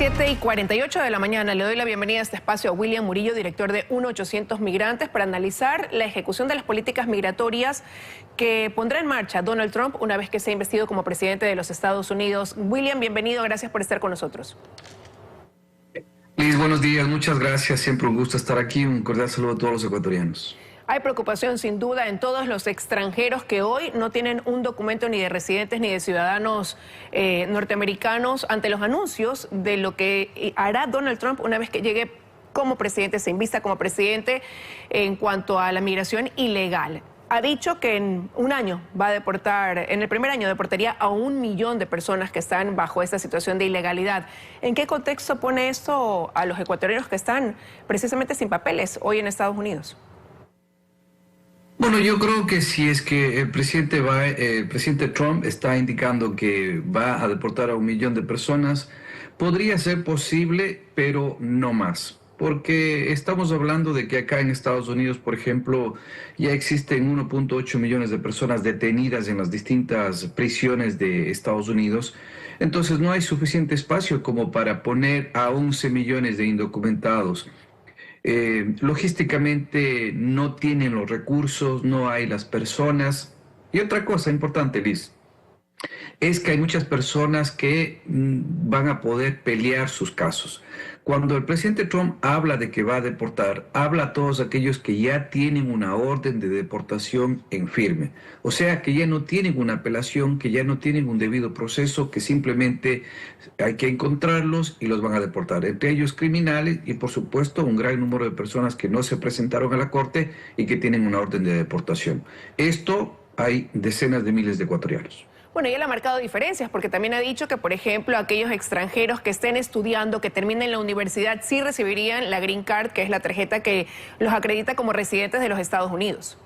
7:48 de la mañana. Le doy la bienvenida a este espacio a William Murillo, director de 1-800 Migrantes, para analizar la ejecución de las políticas migratorias que pondrá en marcha Donald Trump una vez que sea investido como presidente de los Estados Unidos. William, bienvenido, gracias por estar con nosotros. Liz, buenos días, muchas gracias, siempre un gusto estar aquí, un cordial saludo a todos los ecuatorianos. Hay preocupación sin duda en todos los extranjeros que hoy no tienen un documento ni de residentes ni de ciudadanos norteamericanos ante los anuncios de lo que hará Donald Trump una vez que llegue como presidente, se invista como presidente en cuanto a la migración ilegal. Ha dicho que en un año va a deportar, en el primer año deportaría a 1 millón de personas que están bajo esta situación de ilegalidad. ¿En qué contexto pone esto a los ecuatorianos que están precisamente sin papeles hoy en Estados Unidos? Bueno, yo creo que si es que el presidente Trump está indicando que va a deportar a 1 millón de personas, podría ser posible, pero no más. Porque estamos hablando de que acá en Estados Unidos, por ejemplo, ya existen 1.8 millones de personas detenidas en las distintas prisiones de Estados Unidos. Entonces no hay suficiente espacio como para poner a 11 millones de indocumentados. Logísticamente no tienen los recursos, no hay las personas. Y otra cosa importante, Liz, es que hay muchas personas que van a poder pelear sus casos. Cuando el presidente Trump habla de que va a deportar, habla a todos aquellos que ya tienen una orden de deportación en firme. O sea, que ya no tienen una apelación, que ya no tienen un debido proceso, que simplemente hay que encontrarlos y los van a deportar. Entre ellos criminales y, por supuesto, un gran número de personas que no se presentaron a la corte y que tienen una orden de deportación. Esto hay decenas de miles de ecuatorianos. Bueno, y él ha marcado diferencias porque también ha dicho que, por ejemplo, aquellos extranjeros que estén estudiando, que terminen la universidad, sí recibirían la Green Card, que es la tarjeta que los acredita como residentes de los Estados Unidos.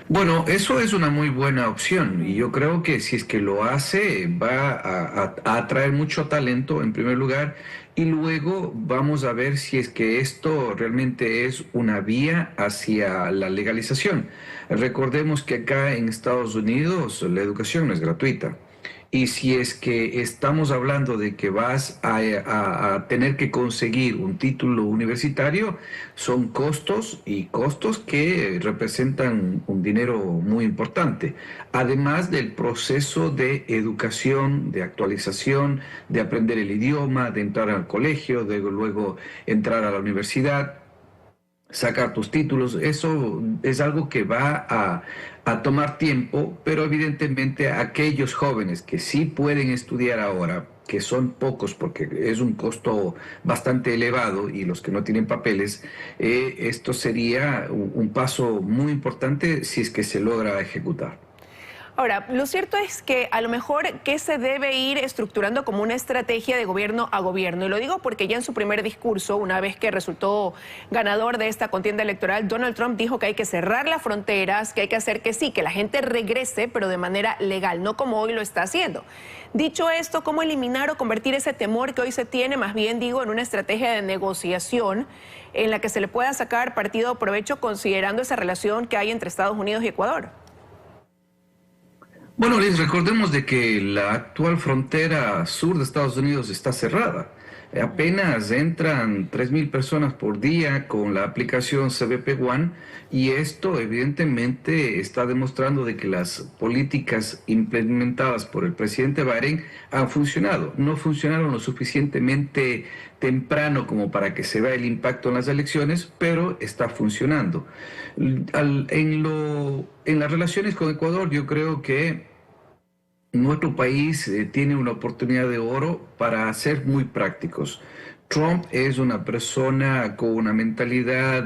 Bueno, eso es una muy buena opción y yo creo que si es que lo hace va a atraer mucho talento en primer lugar y luego vamos a ver si es que esto realmente es una vía hacia la legalización. Recordemos que acá en Estados Unidos la educación no es gratuita. Y si es que estamos hablando de que vas a tener que conseguir un título universitario, son costos y costos que representan un dinero muy importante. Además del proceso de educación, de actualización, de aprender el idioma, de entrar al colegio, de luego entrar a la universidad, sacar tus títulos, eso es algo que va a tomar tiempo, pero evidentemente aquellos jóvenes que sí pueden estudiar ahora, que son pocos porque es un costo bastante elevado y los que no tienen papeles, esto sería un paso muy importante si es que se logra ejecutar. Ahora, lo cierto es que a lo mejor que se debe ir estructurando como una estrategia de gobierno a gobierno. Y lo digo porque ya en su primer discurso, una vez que resultó ganador de esta contienda electoral, Donald Trump dijo que hay que cerrar las fronteras, que hay que hacer que sí, que la gente regrese, pero de manera legal, no como hoy lo está haciendo. Dicho esto, ¿cómo eliminar o convertir ese temor que hoy se tiene, más bien digo, en una estrategia de negociación en la que se le pueda sacar partido o provecho considerando esa relación que hay entre Estados Unidos y Ecuador? Bueno, Liz, recordemos de que la actual frontera sur de Estados Unidos está cerrada. Apenas entran 3.000 personas por día con la aplicación CBP One y esto evidentemente está demostrando de que las políticas implementadas por el presidente Biden han funcionado. No funcionaron lo suficientemente temprano como para que se vea el impacto en las elecciones, pero está funcionando. En las relaciones con Ecuador yo creo que nuestro país tiene una oportunidad de oro para ser muy prácticos. Trump es una persona con una mentalidad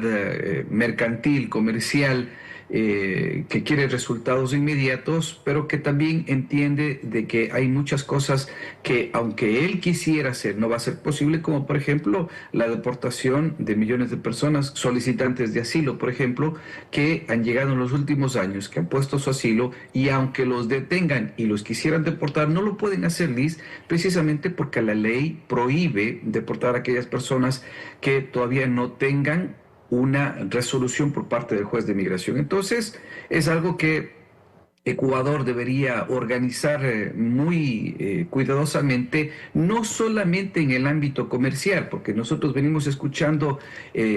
mercantil, comercial, que quiere resultados inmediatos, pero que también entiende de que hay muchas cosas que, aunque él quisiera hacer, no va a ser posible, como por ejemplo la deportación de millones de personas solicitantes de asilo, por ejemplo, que han llegado en los últimos años, que han puesto su asilo y aunque los detengan y los quisieran deportar, no lo pueden hacer, Liz, precisamente porque la ley prohíbe deportar a aquellas personas que todavía no tengan una resolución por parte del juez de migración. Entonces, es algo que Ecuador debería organizar muy cuidadosamente, no solamente en el ámbito comercial, porque nosotros venimos escuchando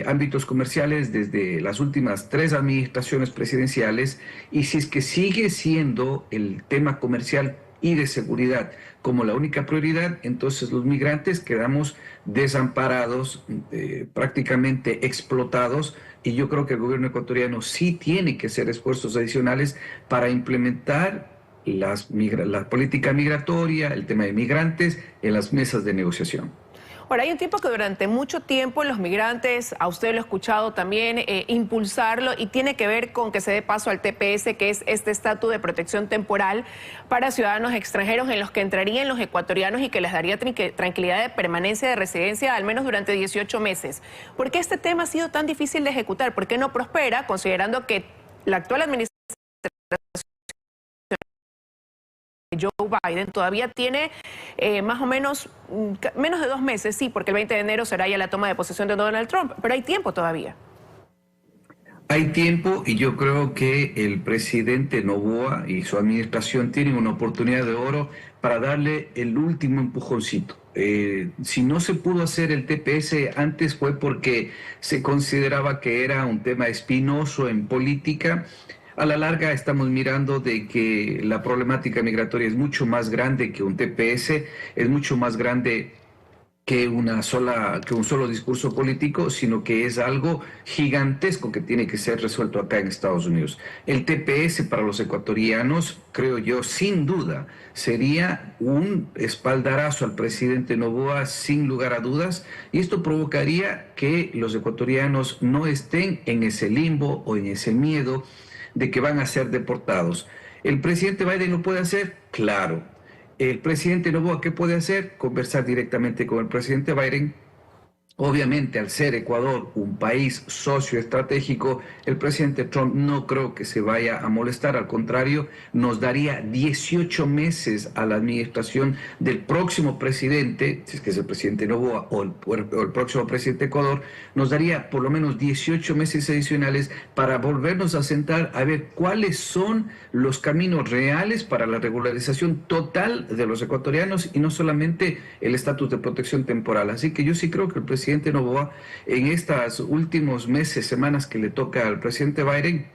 ámbitos comerciales desde las últimas 3 administraciones presidenciales, y si es que sigue siendo el tema comercial y de seguridad como la única prioridad, entonces los migrantes quedamos desamparados, prácticamente explotados, y yo creo que el gobierno ecuatoriano sí tiene que hacer esfuerzos adicionales para implementar la política migratoria, el tema de migrantes en las mesas de negociación. Ahora, hay un tiempo que durante mucho tiempo los migrantes, a usted lo he escuchado también, impulsarlo, y tiene que ver con que se dé paso al TPS, que es este estatus de protección temporal para ciudadanos extranjeros, en los que entrarían los ecuatorianos y que les daría tranquilidad de permanencia de residencia al menos durante 18 meses. ¿Por qué este tema ha sido tan difícil de ejecutar? ¿Por qué no prospera, considerando que la actual administración Joe Biden todavía tiene más o menos menos de 2 meses, sí, porque el 20 de enero será ya la toma de posesión de Donald Trump, pero hay tiempo todavía? Hay tiempo, y yo creo que el presidente Noboa y su administración tienen una oportunidad de oro para darle el último empujoncito. Si no se pudo hacer el TPS antes fue porque se consideraba que era un tema espinoso en política. A la larga estamos mirando de que la problemática migratoria es mucho más grande que un TPS, es mucho más grande que un solo discurso político, sino que es algo gigantesco que tiene que ser resuelto acá en Estados Unidos. El TPS para los ecuatorianos, creo yo, sin duda, sería un espaldarazo al presidente Noboa, sin lugar a dudas, y esto provocaría que los ecuatorianos no estén en ese limbo o en ese miedo de que van a ser deportados. ¿El presidente Biden lo puede hacer? Claro. El presidente Noboa, ¿qué puede hacer? Conversar directamente con el presidente Biden. Obviamente, al ser Ecuador un país socio estratégico, el presidente Trump no creo que se vaya a molestar, al contrario, nos daría 18 meses a la administración del próximo presidente, si es que es el presidente Noboa o el próximo presidente de Ecuador, nos daría por lo menos 18 meses adicionales para volvernos a sentar a ver cuáles son los caminos reales para la regularización total de los ecuatorianos y no solamente el estatus de protección temporal. Así que yo sí creo que el presidente Noboa, en estos últimos meses, semanas que le toca al presidente Biden,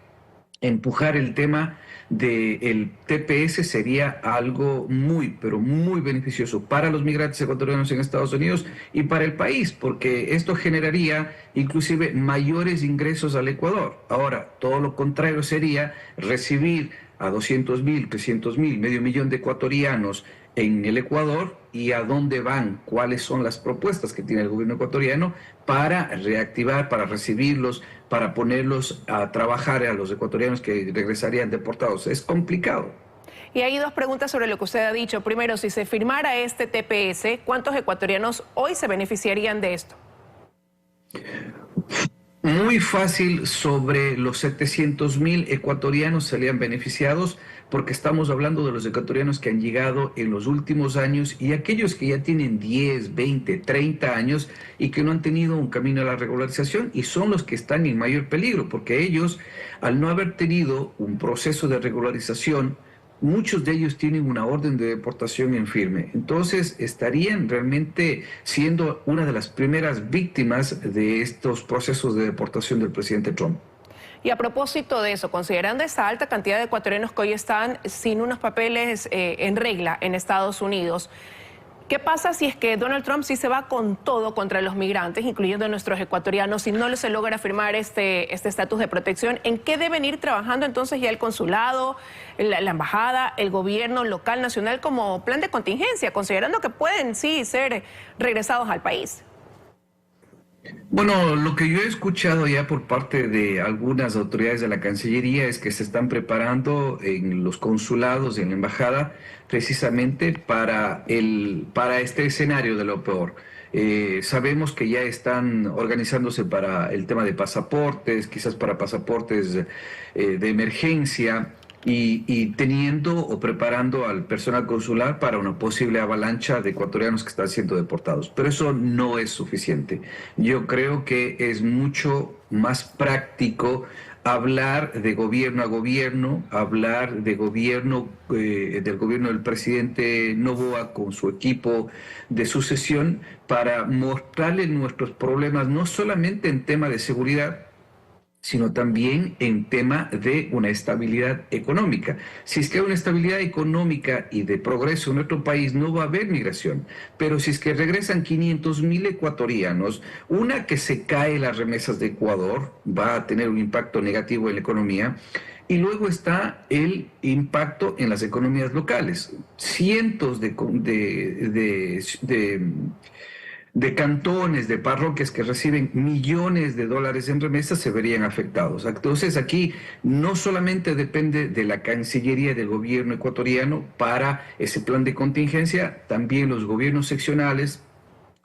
empujar el tema del TPS sería algo muy, pero muy beneficioso para los migrantes ecuatorianos en Estados Unidos y para el país, porque esto generaría inclusive mayores ingresos al Ecuador. Ahora, todo lo contrario sería recibir a 200.000, 300.000, medio millón de ecuatorianos en el Ecuador, y a dónde van, cuáles son las propuestas que tiene el gobierno ecuatoriano para reactivar, para recibirlos, para ponerlos a trabajar a los ecuatorianos que regresarían deportados. Es complicado. Y hay 2 preguntas sobre lo que usted ha dicho. Primero, si se firmara este TPS, ¿cuántos ecuatorianos hoy se beneficiarían de esto? Muy fácil, sobre los 700.000 ecuatorianos serían beneficiados, porque estamos hablando de los ecuatorianos que han llegado en los últimos años y aquellos que ya tienen 10, 20, 30 años y que no han tenido un camino a la regularización, y son los que están en mayor peligro, porque ellos, al no haber tenido un proceso de regularización, muchos de ellos tienen una orden de deportación en firme. Entonces estarían realmente siendo una de las primeras víctimas de estos procesos de deportación del presidente Trump. Y a propósito de eso, considerando esta alta cantidad de ecuatorianos que hoy están sin unos papeles en regla en Estados Unidos, ¿qué pasa si es que Donald Trump sí se va con todo contra los migrantes, incluyendo a nuestros ecuatorianos, si no se logra firmar este estatus de protección? ¿En qué deben ir trabajando entonces ya el consulado, la embajada, el gobierno local, nacional, como plan de contingencia, considerando que pueden sí ser regresados al país? Bueno, lo que yo he escuchado ya por parte de algunas autoridades de la Cancillería es que se están preparando en los consulados, en la embajada, precisamente para este escenario de lo peor. Sabemos que ya están organizándose para el tema de pasaportes, quizás para pasaportes de emergencia, y teniendo o preparando al personal consular para una posible avalancha de ecuatorianos que están siendo deportados. Pero eso no es suficiente. Yo creo que es mucho más práctico hablar de gobierno a gobierno, hablar de gobierno, del gobierno del presidente Noboa con su equipo de sucesión para mostrarle nuestros problemas, no solamente en tema de seguridad, sino también en tema de una estabilidad económica. Si es que hay una estabilidad económica y de progreso en nuestro país, no va a haber migración. Pero si es que regresan 500.000 ecuatorianos, una que se cae las remesas de Ecuador, va a tener un impacto negativo en la economía. Y luego está el impacto en las economías locales. Cientos de cantones, de parroquias que reciben millones de dólares en remesas se verían afectados. Entonces aquí no solamente depende de la Cancillería del gobierno ecuatoriano para ese plan de contingencia, también los gobiernos seccionales,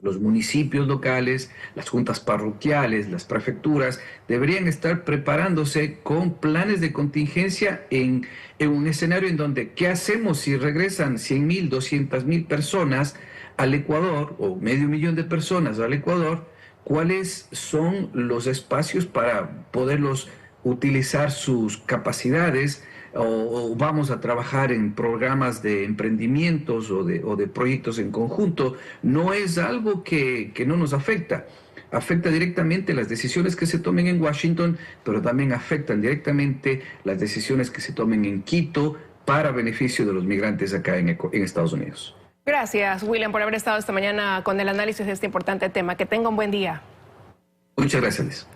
los municipios locales, las juntas parroquiales, las prefecturas, deberían estar preparándose con planes de contingencia en un escenario en donde, ¿qué hacemos si regresan 100.000, 200.000 personas al Ecuador, o 500.000 de personas al Ecuador? ¿Cuáles son los espacios para poderlos utilizar sus capacidades? O vamos a trabajar en programas de emprendimientos o de proyectos en conjunto. No es algo que no nos afecta. Afecta directamente las decisiones que se tomen en Washington, pero también afectan directamente las decisiones que se tomen en Quito para beneficio de los migrantes acá en Estados Unidos. Gracias, William, por haber estado esta mañana con el análisis de este importante tema. Que tenga un buen día. Muchas gracias.